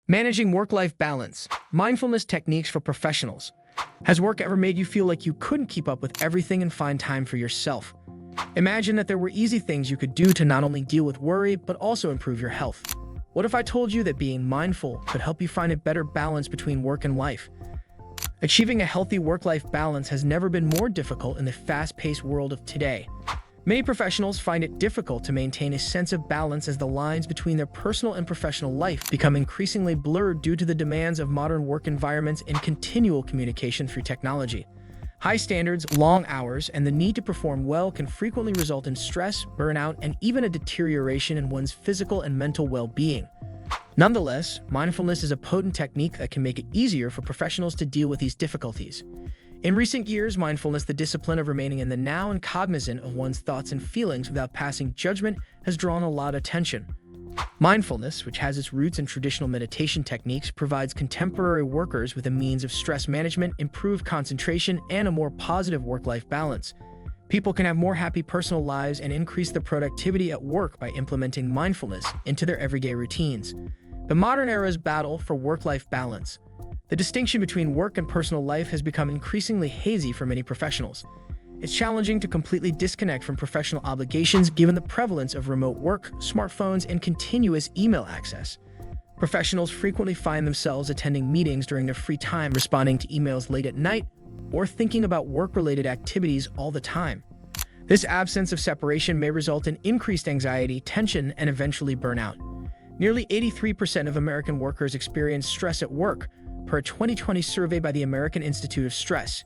Managing work-life balance, mindfulness techniques for professionals. Has work ever made you feel like you couldn't keep up with everything and find time for yourself? Imagine that there were easy things you could do to not only deal with worry, but also improve your health. What if I told you that being mindful could help you find a better balance between work and life? Achieving a healthy work-life balance has never been more difficult in the fast-paced world of today. Many professionals find it difficult to maintain a sense of balance as the lines between their personal and professional life become increasingly blurred due to the demands of modern work environments and continual communication through technology. High standards, long hours, and the need to perform well can frequently result in stress, burnout, and even a deterioration in one's physical and mental well-being. Nonetheless, mindfulness is a potent technique that can make it easier for professionals to deal with these difficulties. In recent years, mindfulness, the discipline of remaining in the now and cognizant of one's thoughts and feelings without passing judgment, has drawn a lot of attention. Mindfulness, which has its roots in traditional meditation techniques, provides contemporary workers with a means of stress management, improved concentration, and a more positive work-life balance. People can have more happy personal lives and increase their productivity at work by implementing mindfulness into their everyday routines. The modern era's battle for work-life balance. The distinction between work and personal life has become increasingly hazy for many professionals. It's challenging to completely disconnect from professional obligations given the prevalence of remote work, smartphones, and continuous email access. Professionals frequently find themselves attending meetings during their free time, responding to emails late at night, or thinking about work-related activities all the time. This absence of separation may result in increased anxiety, tension, and eventually burnout. Nearly 83% of American workers experience stress at work, per a 2020 survey by the American Institute of Stress.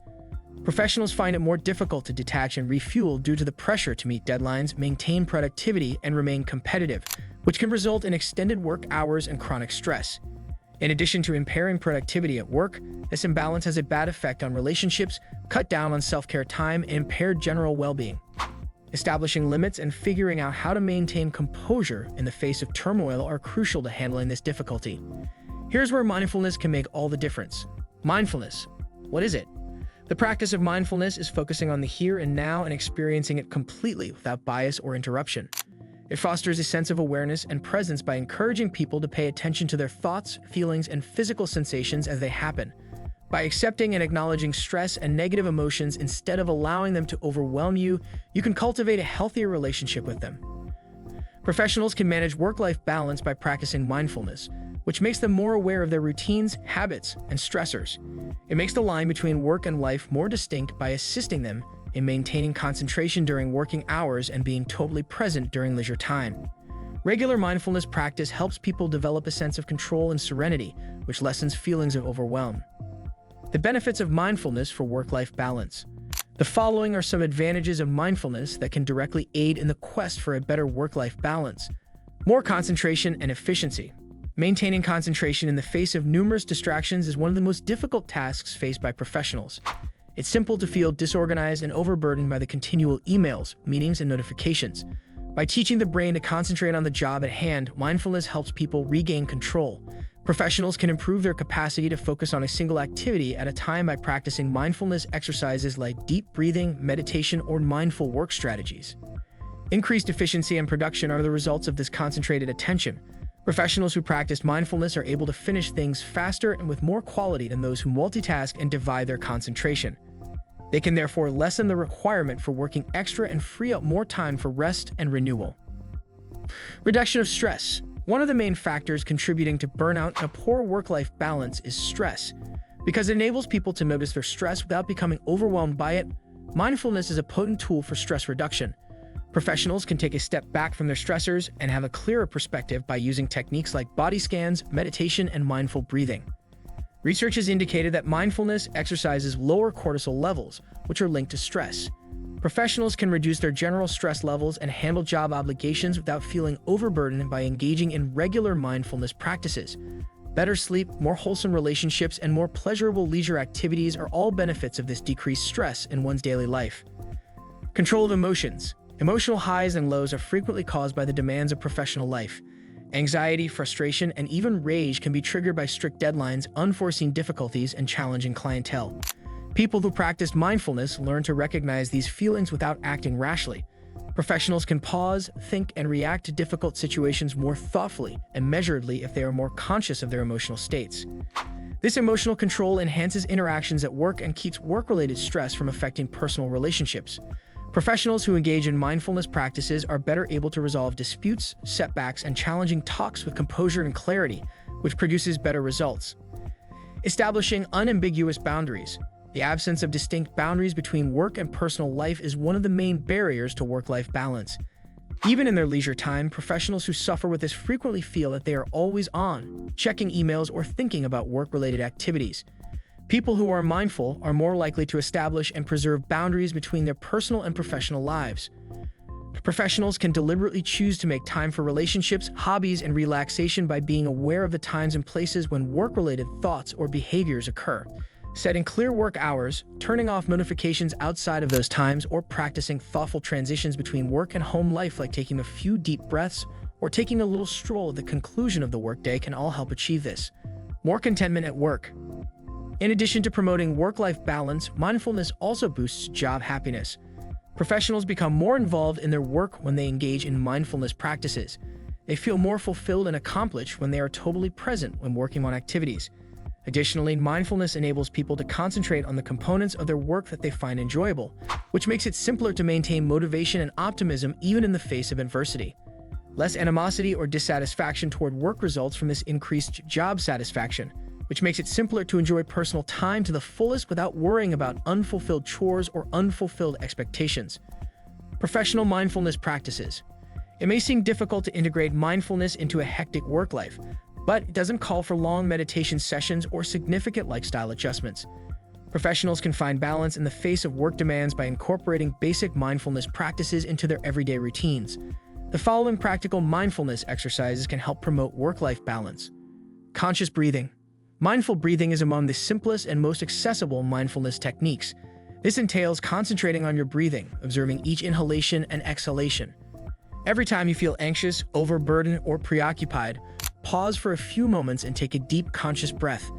Professionals find it more difficult to detach and refuel due to the pressure to meet deadlines, maintain productivity, and remain competitive, which can result in extended work hours and chronic stress. In addition to impairing productivity at work, this imbalance has a bad effect on relationships, cut down on self-care time, and impaired general well-being. Establishing limits and figuring out how to maintain composure in the face of turmoil are crucial to handling this difficulty. Here's where mindfulness can make all the difference. Mindfulness. What is it? The practice of mindfulness is focusing on the here and now and experiencing it completely without bias or interruption. It fosters a sense of awareness and presence by encouraging people to pay attention to their thoughts, feelings, and physical sensations as they happen. By accepting and acknowledging stress and negative emotions instead of allowing them to overwhelm you, you can cultivate a healthier relationship with them. Professionals can manage work-life balance by practicing mindfulness, which makes them more aware of their routines, habits, and stressors. It makes the line between work and life more distinct by assisting them in maintaining concentration during working hours and being totally present during leisure time. Regular mindfulness practice helps people develop a sense of control and serenity, which lessens feelings of overwhelm. The benefits of mindfulness for work-life balance. The following are some advantages of mindfulness that can directly aid in the quest for a better work-life balance. More concentration and efficiency. Maintaining concentration in the face of numerous distractions is one of the most difficult tasks faced by professionals. It's simple to feel disorganized and overburdened by the continual emails, meetings, and notifications. By teaching the brain to concentrate on the job at hand, mindfulness helps people regain control. Professionals can improve their capacity to focus on a single activity at a time by practicing mindfulness exercises like deep breathing, meditation, or mindful work strategies. Increased efficiency and production are the results of this concentrated attention. Professionals who practice mindfulness are able to finish things faster and with more quality than those who multitask and divide their concentration. They can therefore lessen the requirement for working extra and free up more time for rest and renewal. Reduction of stress. One of the main factors contributing to burnout and a poor work-life balance is stress. Because it enables people to notice their stress without becoming overwhelmed by it, mindfulness is a potent tool for stress reduction. Professionals can take a step back from their stressors and have a clearer perspective by using techniques like body scans, meditation, and mindful breathing. Research has indicated that mindfulness exercises lower cortisol levels, which are linked to stress. Professionals can reduce their general stress levels and handle job obligations without feeling overburdened by engaging in regular mindfulness practices. Better sleep, more wholesome relationships, and more pleasurable leisure activities are all benefits of this decreased stress in one's daily life. Control of emotions. Emotional highs and lows are frequently caused by the demands of professional life. Anxiety, frustration, and even rage can be triggered by strict deadlines, unforeseen difficulties, and challenging clientele. People who practice mindfulness learn to recognize these feelings without acting rashly. Professionals can pause, think, and react to difficult situations more thoughtfully and measuredly if they are more conscious of their emotional states. This emotional control enhances interactions at work and keeps work-related stress from affecting personal relationships. Professionals who engage in mindfulness practices are better able to resolve disputes, setbacks, and challenging talks with composure and clarity, which produces better results. Establishing unambiguous boundaries. The absence of distinct boundaries between work and personal life is one of the main barriers to work-life balance. Even in their leisure time, professionals who suffer with this frequently feel that they are always on, checking emails or thinking about work-related activities. People who are mindful are more likely to establish and preserve boundaries between their personal and professional lives. Professionals can deliberately choose to make time for relationships, hobbies, and relaxation by being aware of the times and places when work-related thoughts or behaviors occur. Setting clear work hours, turning off notifications outside of those times, or practicing thoughtful transitions between work and home life like taking a few deep breaths or taking a little stroll at the conclusion of the workday can all help achieve this. More contentment at work. In addition to promoting work-life balance, mindfulness also boosts job happiness. Professionals become more involved in their work when they engage in mindfulness practices. They feel more fulfilled and accomplished when they are totally present when working on activities. Additionally, mindfulness enables people to concentrate on the components of their work that they find enjoyable, which makes it simpler to maintain motivation and optimism even in the face of adversity. Less animosity or dissatisfaction toward work results from this increased job satisfaction, which makes it simpler to enjoy personal time to the fullest without worrying about unfulfilled chores or unfulfilled expectations. Professional mindfulness practices. It may seem difficult to integrate mindfulness into a hectic work life, but it doesn't call for long meditation sessions or significant lifestyle adjustments. Professionals can find balance in the face of work demands by incorporating basic mindfulness practices into their everyday routines. The following practical mindfulness exercises can help promote work-life balance. Conscious breathing. Mindful breathing is among the simplest and most accessible mindfulness techniques. This entails concentrating on your breathing, observing each inhalation and exhalation. Every time you feel anxious, overburdened, or preoccupied, pause for a few moments and take a deep, conscious breath.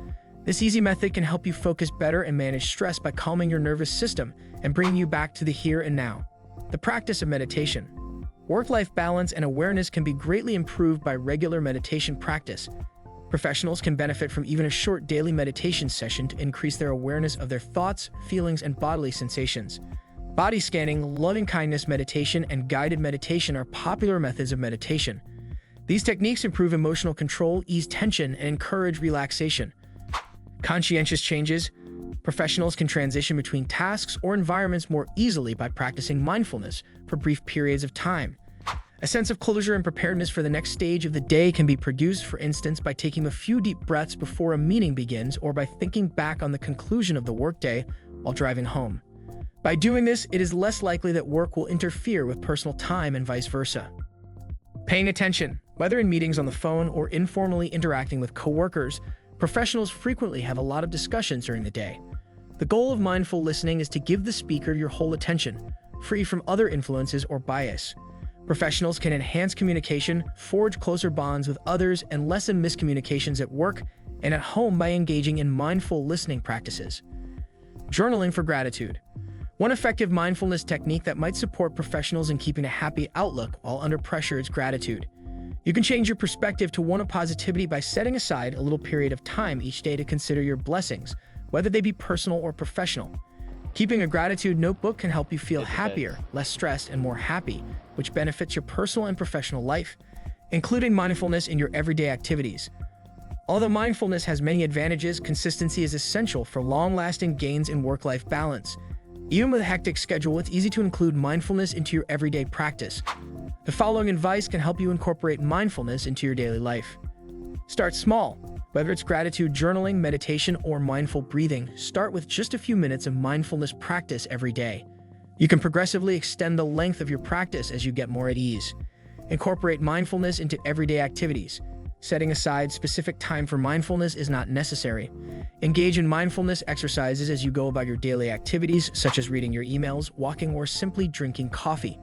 This easy method can help you focus better and manage stress by calming your nervous system and bringing you back to the here and now. The practice of meditation. Work-life balance and awareness can be greatly improved by regular meditation practice. Professionals can benefit from even a short daily meditation session to increase their awareness of their thoughts, feelings, and bodily sensations. Body scanning, loving-kindness meditation, and guided meditation are popular methods of meditation. These techniques improve emotional control, ease tension, and encourage relaxation. Conscientious changes. Professionals can transition between tasks or environments more easily by practicing mindfulness for brief periods of time. A sense of closure and preparedness for the next stage of the day can be produced, for instance, by taking a few deep breaths before a meeting begins or by thinking back on the conclusion of the workday while driving home. By doing this, it is less likely that work will interfere with personal time and vice versa. Paying attention. Whether in meetings on the phone or informally interacting with coworkers, professionals frequently have a lot of discussions during the day. The goal of mindful listening is to give the speaker your whole attention, free from other influences or bias. Professionals can enhance communication, forge closer bonds with others, and lessen miscommunications at work and at home by engaging in mindful listening practices. Journaling for gratitude. One effective mindfulness technique that might support professionals in keeping a happy outlook while under pressure is gratitude. You can change your perspective to one of positivity by setting aside a little period of time each day to consider your blessings, whether they be personal or professional. Keeping a gratitude notebook can help you feel happier, less stressed, and more happy, which benefits your personal and professional life, including mindfulness in your everyday activities. Although mindfulness has many advantages, consistency is essential for long-lasting gains in work-life balance. Even with a hectic schedule, it's easy to include mindfulness into your everyday practice. The following advice can help you incorporate mindfulness into your daily life. Start small. Whether it's gratitude journaling, meditation, or mindful breathing, start with just a few minutes of mindfulness practice every day. You can progressively extend the length of your practice as you get more at ease. Incorporate mindfulness into everyday activities. Setting aside specific time for mindfulness is not necessary. Engage in mindfulness exercises as you go about your daily activities, such as reading your emails, walking, or simply drinking coffee.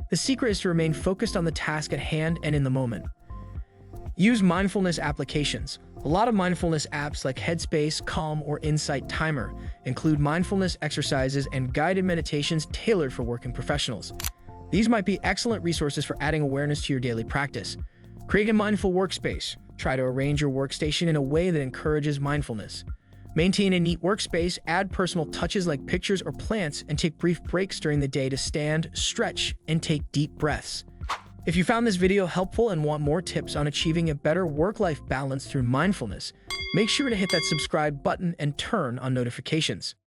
The secret is to remain focused on the task at hand and in the moment. Use mindfulness applications. A lot of mindfulness apps like Headspace, Calm, or Insight Timer include mindfulness exercises and guided meditations tailored for working professionals. These might be excellent resources for adding awareness to your daily practice. Create a mindful workspace. Try to arrange your workstation in a way that encourages mindfulness. Maintain a neat workspace, add personal touches like pictures or plants, and take brief breaks during the day to stand, stretch, and take deep breaths. If you found this video helpful and want more tips on achieving a better work-life balance through mindfulness, make sure to hit that subscribe button and turn on notifications.